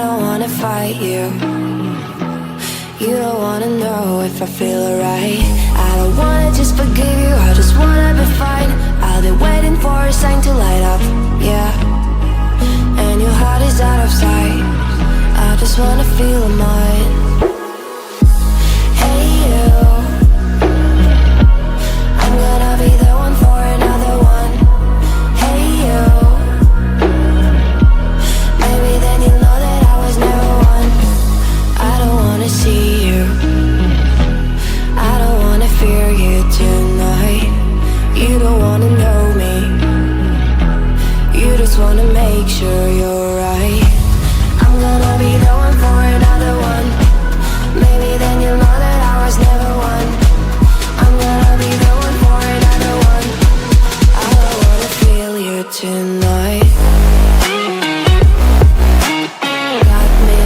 don't wanna fight you. You don't wanna know if I feel alright. I don't wanna just forgive you, I just wanna be fine. I'll be waiting for a sign to light up, yeah. And your heart is out of sight. I just wanna feel mine. Hey you, I'm gonna be the one for another one. Hey you, maybe then you'll know that I was never one. I don't wanna see you, I don't wanna fear you tonight. You don't wanna know me, you just wanna make sure you're right. I'm gonna be the one for another one. Maybe then you'll know that I was never one. I'm gonna be the one for another one. I don't wanna feel you tonight. Got me.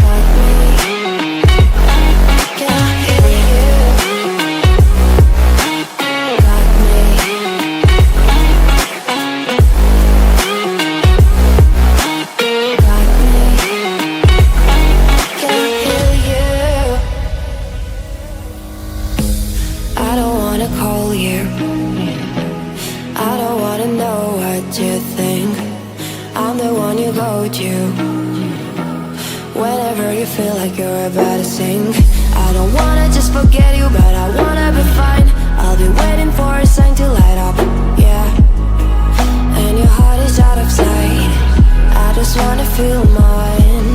Got me. Can I hear you? Got me. Got me. Can I hear you? I don't wanna call you, I don't wanna know what you think. I'm the one you go to whenever you feel like you're about to sink. I don't wanna just forget you, but I wanna be fine. I'll be waiting for a sign to light up, yeah. And your heart is out of sight. I just wanna feel mine.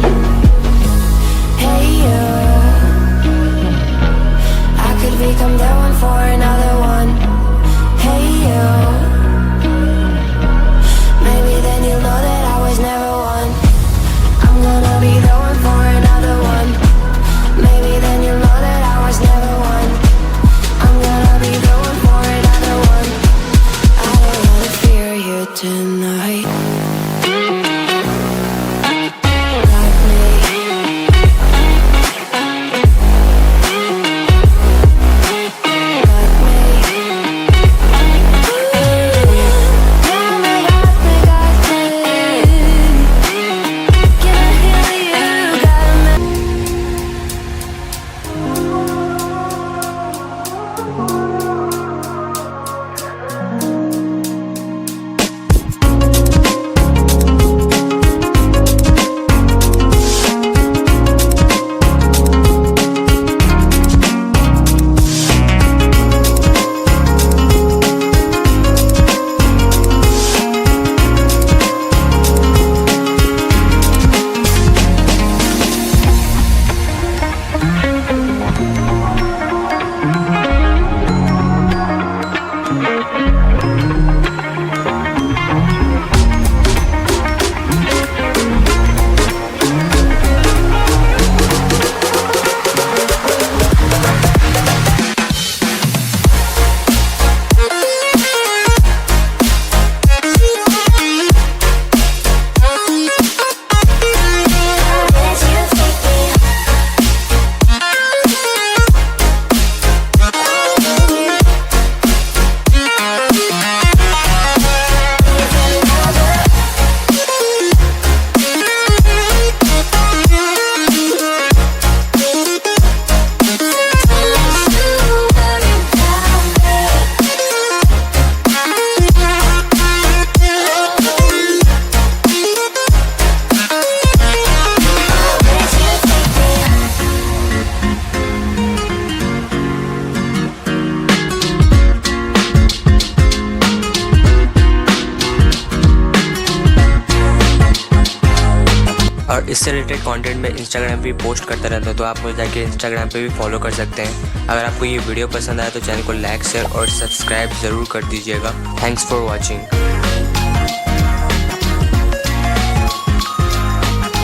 Hey you, I could become the one for another one. Hey you, maybe then you'll know that I was never one. I'm gonna be the one for another one. Maybe then you'll know that I was never one. I'm gonna be the one for another one. I don't wanna fear you tonight. Got me. Got me. Got me, got me, got me. Can I hear you? Got me. और इससे related content मैं Instagram पे post करता रहता हूँ, तो आप मुझे जाके इंस्टाग्राम पे भी फॉलो कर सकते हैं। अगर आपको ये वीडियो पसंद आया तो चैनल को लाइक शेयर और सब्सक्राइब ज़रूर कर दीजिएगा। Thanks for watching.